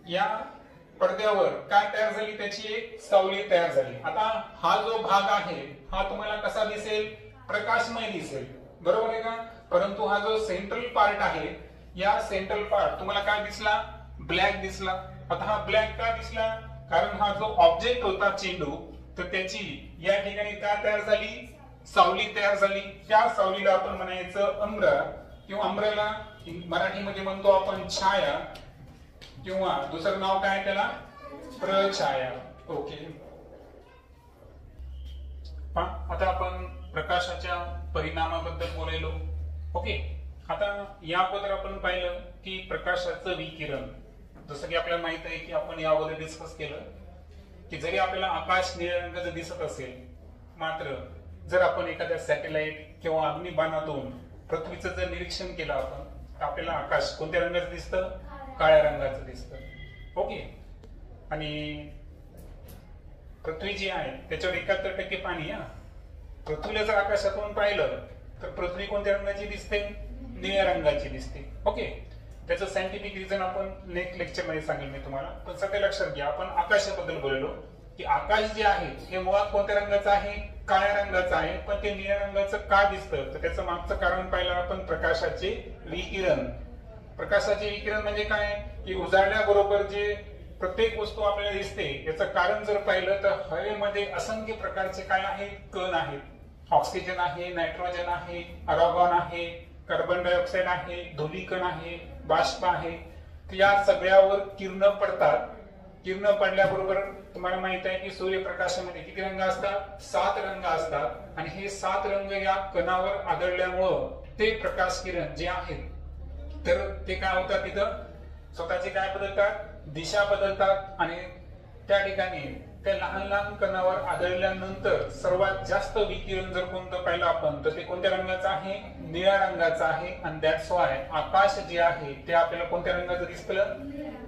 या पडद्यावर काय तयार झाली, त्याची एक सावली तयार झाली. आता हा जो भाग आहे हा तुम्हाला कसा दिसेल, प्रकाशमय दिसेल, बरोबर आहे का. परंतु हा जो सेंट्रल पार्ट आहे, या सेंट्रल पार्ट तुम्हाला काय दिसला, ब्लॅक दिसला. आता हा ब्लॅक का दिसला, कारण हा जो ऑब्जेक्ट होता चेंडू, तर त्याची या ठिकाणी काय तयार झाली, सावली तयार झाली. त्या सावलीला आपण म्हणायचं अम्र किंवा अम्ब्रेला, मराठीमध्ये म्हणतो आपण छाया, किंवा दुसरं नाव काय त्याला, प्रछाया. ओके. आता आपण प्रकाशाच्या परिणामाबद्दल बोलायलो. ओके. आता या अगोदर आपण पाहिलं की प्रकाशाचं विकिरण, जसं की आपल्याला माहित आहे की आपण या अगोदर डिस्कस केलं की जरी आपल्याला आकाश निळ्या रंगाचं दिसत असेल, मात्र जर आपण एखाद्या सॅटेलाइट किंवा अग्निबाणातून पृथ्वीचं जर निरीक्षण केलं आपण, तर आपल्याला आकाश कोणत्या रंगाचं दिसतं, काळ्या रंगाचं दिसतं. ओके. आणि पृथ्वी जी आहे त्याच्यावर 71% पाणी आहे. पृथ्वीला जर आकाशातून पाहिलं तर पृथ्वी कोणत्या रंगाची दिसते, निळ्या रंगाची दिसते. ओके. त्याचं सायंटिफिक रिझन आपण नेक्स्ट लेक्चर मध्ये सांगेल मी तुम्हाला. पण सध्या लक्षात घ्या, आपण आकाशाबद्दल बोललो की आकाश जे आहे हे मुळात कोणत्या रंगाचं आहे, काळ्या रंगाचं आहे. पण ते निळ्या रंगाचं का दिसतं, तर त्याचं मागचं कारण पाहिलं आपण, प्रकाशाचे विकिरण. प्रकाशाचे विकिरण म्हणजे काय, की उजाडल्याबरोबर जे प्रत्येक वस्तू आपल्याला दिसते, याचं कारण जर पाहिलं तर हवेमध्ये असंख्य प्रकारचे काय आहेत, कण आहेत. ऑक्सिजन आहे, नायट्रोजन आहे, आर्गॉन आहे, कार्बन डायऑक्साईड आहे, धुलीकण आहे, बाष्प आहे. या सगळ्यावर किरण पडतात. किरण पडल्याबरोबर तुम्हाला माहित आहे की सूर्यप्रकाशामध्ये किती रंग असतात, 7 रंग असतात. आणि हे 7 रंग या कणावर आदळल्यामुळं ते प्रकाश किरण जे आहेत, तर ते काय होतात, तिथं स्वतःचे काय बदलतात, दिशा बदलतात. आणि त्या ठिकाणी त्या लहान लहान कणावर आदळल्यानंतर सर्वात जास्त विकिरण जर कोणतं पाहिलं आपण, तर ते कोणत्या रंगाचं आहे, निळ्या रंगाचं आहे. आणि दॅट्स वाय आकाश जे आहे ते आपल्याला कोणत्या रंगाचं दिसलं,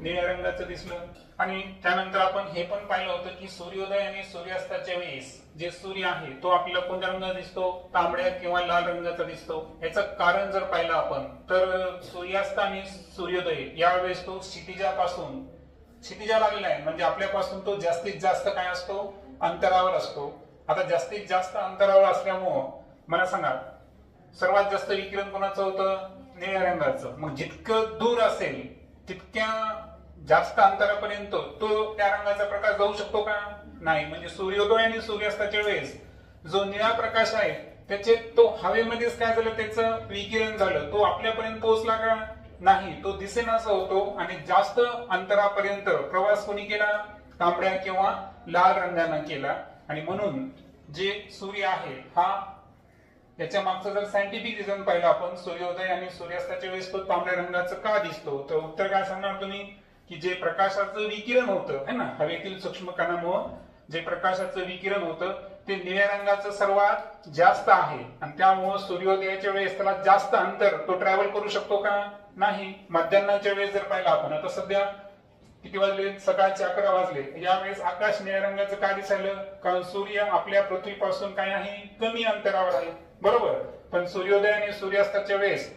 निळ्या रंगाचं दिसलं. आणि त्यानंतर आपण हे पण पाहिलं होतं की सूर्योदय आणि सूर्यास्ताच्या वेळेस जे सूर्य आहे तो आपल्याला कोणत्या रंगाचा दिसतो, तांबड्या किंवा लाल रंगाचा दिसतो. याचं कारण जर पाहिलं आपण, तर सूर्यास्त आणि सूर्योदय यावेळेस तो क्षितिजाला आलेला आहे, म्हणजे आपल्यापासून तो जास्तीत जास्त काय असतो, अंतरावर असतो. आता जास्तीत जास्त अंतरावर असल्यामुळं मला सांगा, सर्वात जास्त विकिरण कोणाचं होतं, निळ्या रंगाचं. मग जितकं दूर असेल तितक्या जास्त अंतरापर्यंत तो त्या रंगाचा प्रकाश जाऊ शकतो का, नाही. म्हणजे सूर्योदय आणि सूर्यास्ताच्या वेळेस जो निळा प्रकाश आहे त्याचे तो हवेमध्येच काय झालं, त्याचं विकिरण झालं, तो आपल्यापर्यंत पोहोचला का, नाही. तो दिसेनासा होतो. आणि जास्त अंतरापर्यंत प्रवास कोणी केला, तांबड्या किंवा लाल रंगाने केला. आणि म्हणून जे सूर्य आहे हा, याच्या मागचं जर सायंटिफिक रिझन पाहिलं आपण, सूर्योदय आणि सूर्यास्ताच्या वेळेस तो तांबड्या रंगाचं का दिसतो, तर उत्तर काय सांगणार तुम्ही, की जे प्रकाशाचं विकिरण होतं है ना, हवेतील सूक्ष्म कणांमुळे जे प्रकाशाचं विकिरण होतं ते निळ्या रंगाचं सर्वात जास्त आहे. आणि त्यामुळे सूर्योदयाच्या वेळेस त्याला जास्त अंतर तो ट्रॅव्हल करू शकतो का, नाही. मध्यान्हाच्या वेळेस जर पाहिलं आपण, आता सध्या किती वाजले, सकाळचे 11 वाजले, यावेळेस आकाश निळ्या रंगाचं काय दिसायलं, कारण सूर्य आपल्या पृथ्वीपासून काय आहे, कमी अंतरावर आहे, बरोबर. पण सूर्योदय आणि सूर्यास्ताच्या वेळेस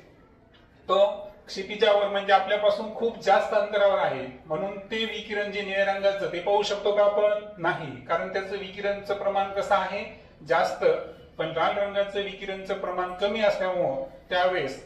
तो क्षितिजावर म्हणजे आपल्यापासून खूप जास्त अंतरावर आहे. म्हणून ते विकिरण जे निळ्या रंगाचं ते पाहू शकतो का आपण, नाही. कारण त्याचं विकिरणचं प्रमाण कसं आहे, जास्त. पण लाल रंगाचं विकिरणचं प्रमाण कमी असल्यामुळं त्यावेळेस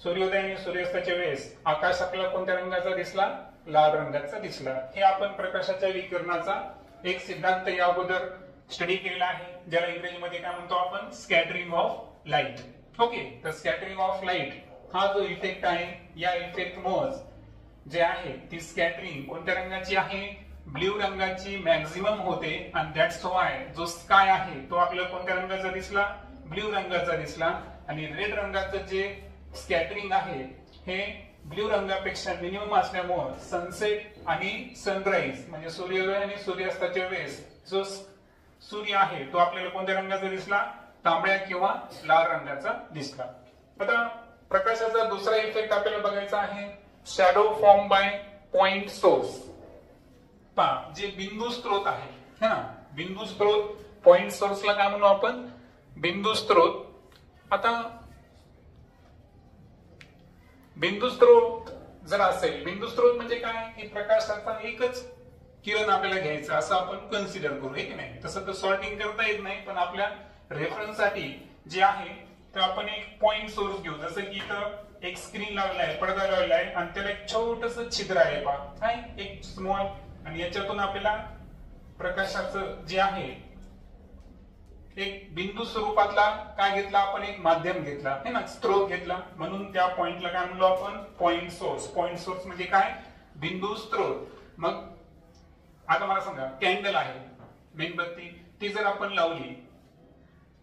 सूर्योदय आणि सूर्यास्ताच्या वेळेस आकाश आपल्याला कोणत्या रंगाचा दिसला, लाल रंगाचा दिसला. हे आपण प्रकाशाच्या विकिरणाचा एक सिद्धांत या अगोदर स्टडी केलेला आहे, ज्याला इंग्रजीमध्ये काय म्हणतो आपण, स्कॅटरिंग ऑफ लाईट. ओके. तर स्कॅटरिंग ऑफ लाईट हा जो इफेक्ट आहे, या इफेक्ट मुळे जे आहे ती स्कॅटरिंग कोणत्या रंगाची आहे, ब्ल्यू रंगाची मॅक्झिमम होते. आणि दॅट्स वाय जो स्काय आहे तो आपल्याला कोणत्या रंगाचा दिसला, ब्ल्यू रंगाचा दिसला. आणि रेड रंगाचं जे स्कॅटरिंग आहे हे ब्ल्यू रंगापेक्षा मिनिमम असल्यामुळे सनसेट आणि सनराईज म्हणजे सूर्योदय आणि सूर्यास्ताच्या वेळेस जो सूर्य आहे तो आपल्याला कोणत्या रंगाचा दिसला, तांबड्या किंवा लाल रंगाचा दिसला. आता प्रकाशाचा दुसरा इफेक्ट आपल्याला बघायचा आहे, shadow form by point source. पहा, जे बिंदू स्त्रोत आहे है ना, बिंदू स्त्रोत, पॉइंट सोर्सला काय म्हणू आपण, बिंदू स्त्रोत. आता बिंदू स्त्रोत जर असेल, बिंदू स्त्रोत म्हणजे काय की प्रकाशाचा एकच किरण आपल्याला घ्यायचं असं आपण कन्सिडर करू, हे की नाही. तसं तर सॉर्टिंग करता येत नाही, पण आपल्या रेफरन्स साठी जे आहे तर आपण एक पॉइंट सोर्स घेऊ. जसं की इथं एक स्क्रीन लावलेला आहे, पडदा लावलेला आहे आणि त्याला एक छोटस छिद्र आहे पहा, काय एक स्मॉल, आणि याच्यातून आपल्याला प्रकाशाचं जे आहे एक बिंदू स्वरूपातला काय घेतला आपण, एक माध्यम घेतला है ना, स्त्रोत घेतला. म्हणून त्या पॉइंटला काय म्हणलो आपण, पॉइंट सोर्स. पॉइंट सोर्स म्हणजे काय, बिंदू स्त्रोत. मग आता मला सांगा, कॅन्डल आहे, मेणबत्ती, ती जर आपण लावली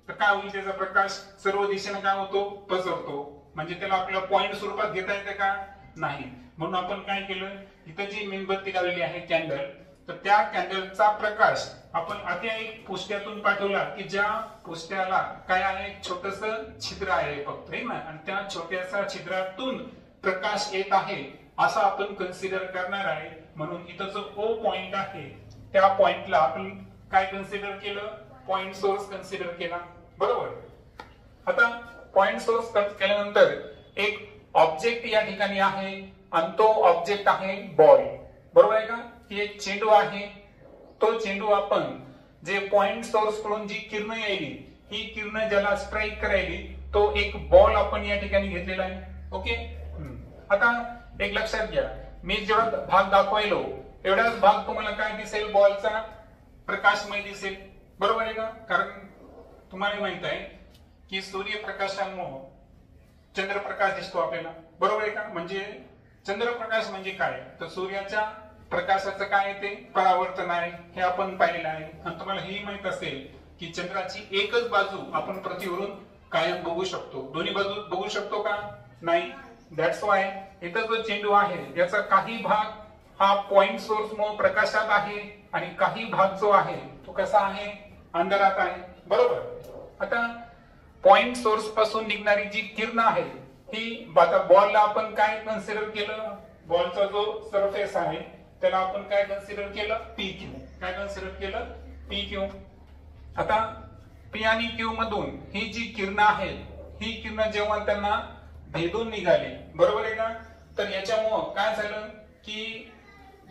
तर काय होईल, त्याचा प्रकाश सर्व दिशेने काय होतो, पसरतो. म्हणजे त्याला आपल्याला पॉइंट स्वरूपात घेता येते का, नाही. म्हणून आपण काय केलं, इथं जी मेणबत्ती लावलेली आहे कॅन्डल, तर त्या कॅन्डलचा प्रकाश आपण अशा एक पुष्ट्यातून पाठवला की ज्या पुष्ट्याला काय आहे, छोटस छिद्र आहे फक्त, है ना, आणि त्या छोट्याशा छिद्रातून प्रकाश येत आहे असं आपण कन्सिडर करणार आहे. म्हणून इथं जो ओ पॉइंट आहे त्या पॉइंटला आपण काय कन्सिडर केलं, पॉइंट सोर्स कन्सिडर केला, बरोबर. आता पॉइंट सोर्स केल्यानंतर एक ऑब्जेक्ट या ठिकाणी आहे आणि तो ऑब्जेक्ट आहे बॉल, बरोबर आहे का. ही एक चेंडू आहे, तो चेंडू आपण जे पॉइंट सोर्स कडून जी किरण यायली, ही किरण ज्याला स्ट्राईक करायली, तो एक बॉल आपण या ठिकाणी घेतलेला आहे. ओके. आता एक लक्षात घ्या, मी जेवढा भाग दाखवायलो एवढाच भाग तुम्हाला काय दिसेल, बॉलचा प्रकाशमय दिसेल, बरोबर आहे का. कारण तुम्हाला माहित आहे की सूर्यप्रकाशामुळे चंद्रप्रकाश दिसतो आपल्याला, बरोबर आहे का. म्हणजे चंद्रप्रकाश म्हणजे काय, तर सूर्याच्या प्रकाशाचं काय ते परावर्तन आहे, हे आपण पाहिलेलं आहे. आणि तुम्हाला हेही माहित असेल की चंद्राची एकच बाजू आपण पृथ्वीवरून कायम बघू शकतो, दोन्ही बाजू बघू शकतो का, नाही. दॅट्स वाय इथं जो चेंडू आहे याचा काही भाग हा पॉइंट सोर्स मुळे प्रकाशात आहे आणि काही भाग जो आहे तो कसा आहे, अंधारात आहे, बरोबर. आता पॉइंट सोर्स पासून निघणारी जी किरण आहे ही आता बॉलला आपण काय कन्सिडर केलं, बॉलचा जो सरफेस आहे त्याला आपण काय कन्सिडर केलं, पी क्यू. काय कन्सिडर केलं, पी क्यू. आता पी आणि क्यू मधून ही जी किरण आहेत ही किरण जेव्हा त्यांना भेदून निघाली, बरोबर आहे का, तर याच्यामुळं काय झालं की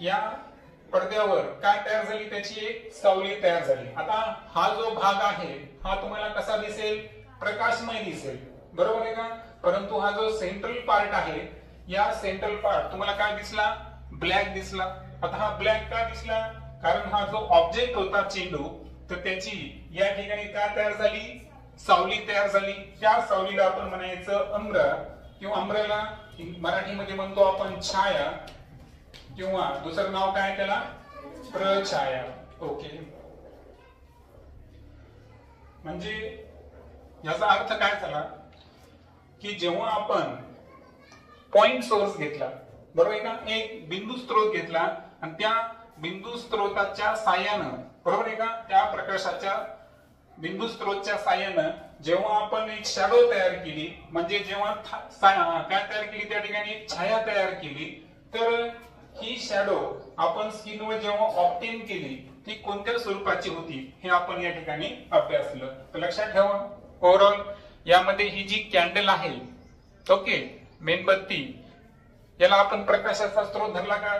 या पडद्यावर काय तयार झाली, त्याची एक सावली तयार झाली. आता हा जो भाग आहे हा तुम्हाला कसा दिसेल, प्रकाशमय दिसेल, बरोबर आहे का. परंतु हा जो सेंट्रल पार्ट आहे, या सेंट्रल पार्ट तुम्हाला काय दिसला, ब्लॅक दिसला. आता हा ब्लॅक का दिसला, कारण हा जो ऑब्जेक्ट होता चेंडू, तर त्याची या ठिकाणी काय तयार झाली, सावली तयार झाली. त्या सावलीला आपण म्हणायचं अम्र, किंवा अम्रला मराठीमध्ये म्हणतो आपण छाया, किंवा दुसरं नाव काय त्याला, प्रछाया. ओके. म्हणजे याचा अर्थ काय झाला की जेव्हा आपण पॉइंट सोर्स घेतला, बरोबर आहे का, एक बिंदू स्त्रोत घेतला आणि त्या बिंदू स्त्रोताच्या साह्यानं, बरोबर आहे का, त्या प्रकाशाच्या बिंदू स्त्रोतच्या साह्यानं जेव्हा आपण एक शॅडो तयार केली, म्हणजे जेव्हा काय तयार केली, त्या ठिकाणी एक छाया तयार केली, तर ही शॅडो आपण स्क्रीनवर जेव्हा ऑब्टेन केली ती कोणत्या स्वरूपाची होती हे आपण या ठिकाणी अभ्यासलं. तर लक्षात ठेवा, ओव्हरऑल यामध्ये ही जी कॅन्डल आहे, ओके, मेणबत्ती, याला आपण प्रकाशाचा स्रोत धरला का,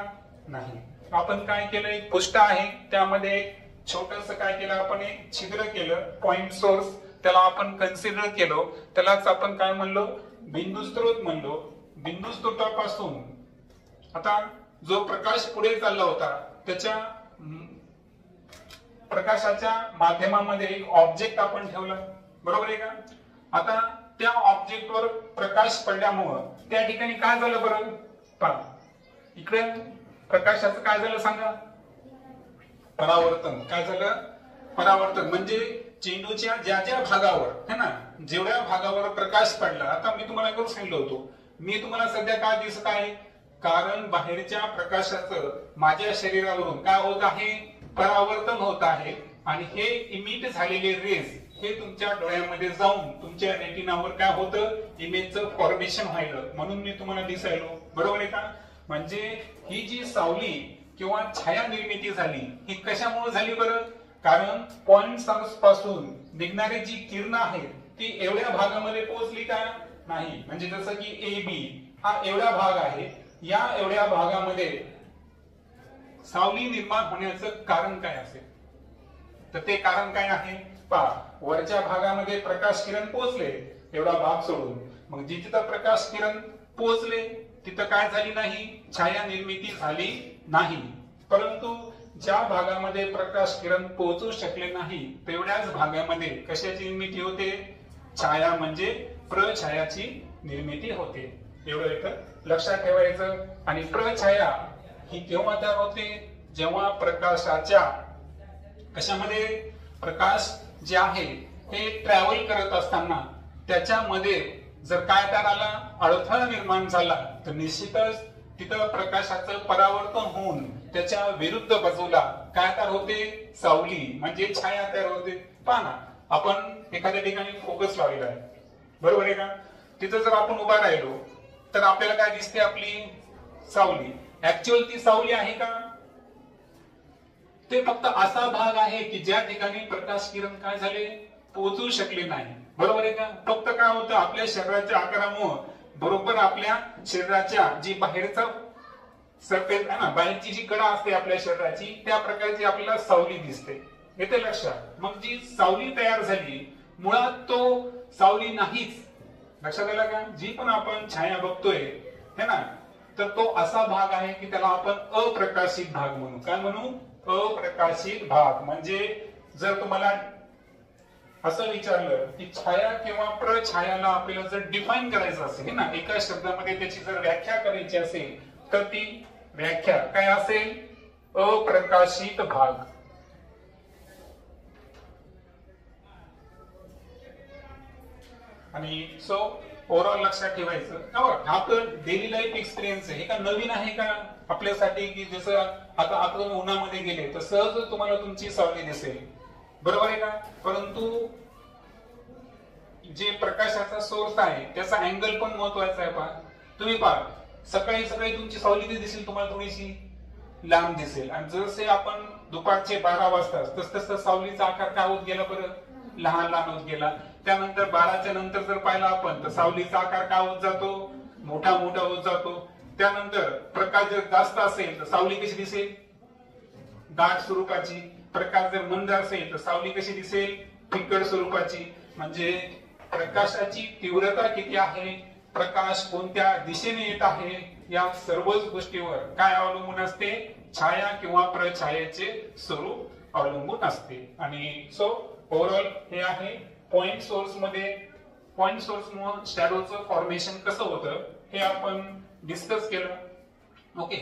नाही. आपण काय केलं, एक पुष्ट आहे त्यामध्ये एक छोटस काय केलं, आपण एक छिद्र केलं, पॉइंट सोर्स, त्याला आपण कन्सिडर केलो, त्यालाच आपण काय म्हणलो, बिंदू स्त्रोत म्हणलो. बिंदू स्त्रोतापासून आता जो प्रकाश पुढे चालला होता त्याच्या प्रकाशाच्या माध्यमामध्ये एक ऑब्जेक्ट आपण ठेवला, बरोबर आहे का. आता त्या ऑब्जेक्टवर प्रकाश पडल्यामुळं त्या ठिकाणी काय झालं, बरं पहा इकडे प्रकाशाचं काय झालं सांगा, परावर्तन. काय झालं, परावर्तन. म्हणजे चेंडूच्या ज्या ज्या भागावर है ना, जेवढ्या भागावर प्रकाश पडला, आता मी तुम्हाला करून सांगितलं होतो, मी तुम्हाला सध्या काय दिसत आहे, कारण बाहेरच्या प्रकाशाचं माझ्या शरीरावरून काय होत आहे, परावर्तन होत आहे, आणि हे इमिट झालेले रेज हे तुमच्या डोळ्यामध्ये जाऊन तुमच्या रेटिनावर काय होतं, इमेजचं फॉर्मेशन व्हायलं, म्हणून मी तुम्हाला दिसायलो, बरोबर आहे का. म्हणजे ही जी सावली किंवा छाया निर्मिती झाली ही कशामुळे झाली बरं, कारण पॉइंट सोर्स पासून निघणारी जी किरण आहेत ती एवढ्या भागामध्ये पोहोचली का, नाही. म्हणजे जसं की ए बी हा एवढा भाग आहे या एवढ्या भागामध्ये सावली निर्माण होण्याचं कारण काय असेल? तर ते कारण काय आहे पहा, वरच्या भागामध्ये प्रकाश किरण पोहोचले एवढा भाग सोडून, मग जिथे प्रकाश किरण पोहोचले तिथं काय झाली नाही, छाया निर्मिती झाली नाही. परंतु ज्या भागामध्ये प्रकाश किरण पोहोचू शकले नाही तेवढ्याच भागामध्ये कशाची निर्मिती होते? छाया म्हणजे प्रछायाची निर्मिती होते. एवढं इथं लक्षात ठेवायचं. आणि प्रछाया ही केव्हा तयार होते? जेव्हा प्रकाशाच्या कशामध्ये प्रकाश जे आहे हे ट्रॅव्हल करत असताना त्याच्यामध्ये जर काय तयार आला, अडथळा निर्माण झाला, तर निश्चितच तिथं प्रकाशाचं परावर्तन होऊन त्याच्या विरुद्ध बाजूला काय तयार होते? सावली म्हणजे छाया तयार होते. पहा ना, आपण एखाद्या ठिकाणी फोकस लावलेला आहे, बरोबर आहे का? तिथं जर आपण उभा राहिलो तर आपल्याला काय दिसते? आपली सावली. ऍक्च्युअल ती सावली आहे का? ते फक्त असा भाग आहे की ज्या ठिकाणी प्रकाश किरण काय झाले, पोहोचू शकले नाही, बरोबर आहे का? फक्त काय होतं, आपल्या शरीराच्या आकारामुळे बरोबर आपल्या शरीराच्या जी बाहेरचा सरफेस आहे ना, बाहेरची जी कडा असते आपल्या शरीराची, त्या प्रकारची आपल्याला सावली दिसते. येते लक्षात? मग जी सावली तयार झाली, मुळात तो सावली नाहीच. लक्षात आलं का? जी पण आपण छाया बघतोय है ना, तर तो असा भाग आहे की त्याला आपण अप्रकाशित भाग म्हणू. काय म्हणू? अप्रकाशित भाग. म्हणजे जर तुम्हाला असं विचारलं की छाया किंवा प्रछायाला आपल्याला जर डिफाईन करायचं असेल ना, एका शब्दामध्ये त्याची जर व्याख्या करायची असेल तर ती व्याख्या काय असेल? अप्रकाशित भाग. आणि सो ओव्हरऑल लक्षात ठेवायचं, हा तर डेली लाईफ एक्सपिरियन्स आहे. हे का नवीन आहे का आपल्यासाठी? की जसं आता तुम्ही उन्हामध्ये गेले तर सहज तुम्हाला तुमची सावली दिसेल, बरोबर आहे का? परंतु जे प्रकाशाचा सोर्स आहे त्याचा अँगल पण महत्वाचा आहे. पहा तुम्ही, पहा सकाळी सकाळी तुमची सावली दिसेल तुम्हाला थोडीशी लांब दिसेल, आणि जसे आपण दुपारचे 12 वाजता तस सावलीचा आकार काय होत गेला बरं? लहान लहान होत गेला. त्यानंतर 12च्या नंतर जर पाहिला आपण तर सावलीचा आकार काय होत जातो? मोठा मोठा होत जातो. त्यानंतर प्रकाश जर जास्त असेल तर सावली कशी दिसेल? दाट स्वरूपाची. प्रकाश जर मंद असेल तर सावली कशी दिसेल? फिकट स्वरूपाची. म्हणजे प्रकाशाची तीव्रता किती आहे, प्रकाश कोणत्या दिशेने येत आहे, या सर्वच गोष्टीवर काय अवलंबून असते? छाया किंवा प्रछायेचे स्वरूप अवलंबून असते. आणि सो ओव्हरऑल हे आहे पॉइंट सोर्स मध्ये, पॉइंट सोर्स मुळे शॅडोचं फॉर्मेशन कसं होतं हे आपण डिस्कस केलं. ओके.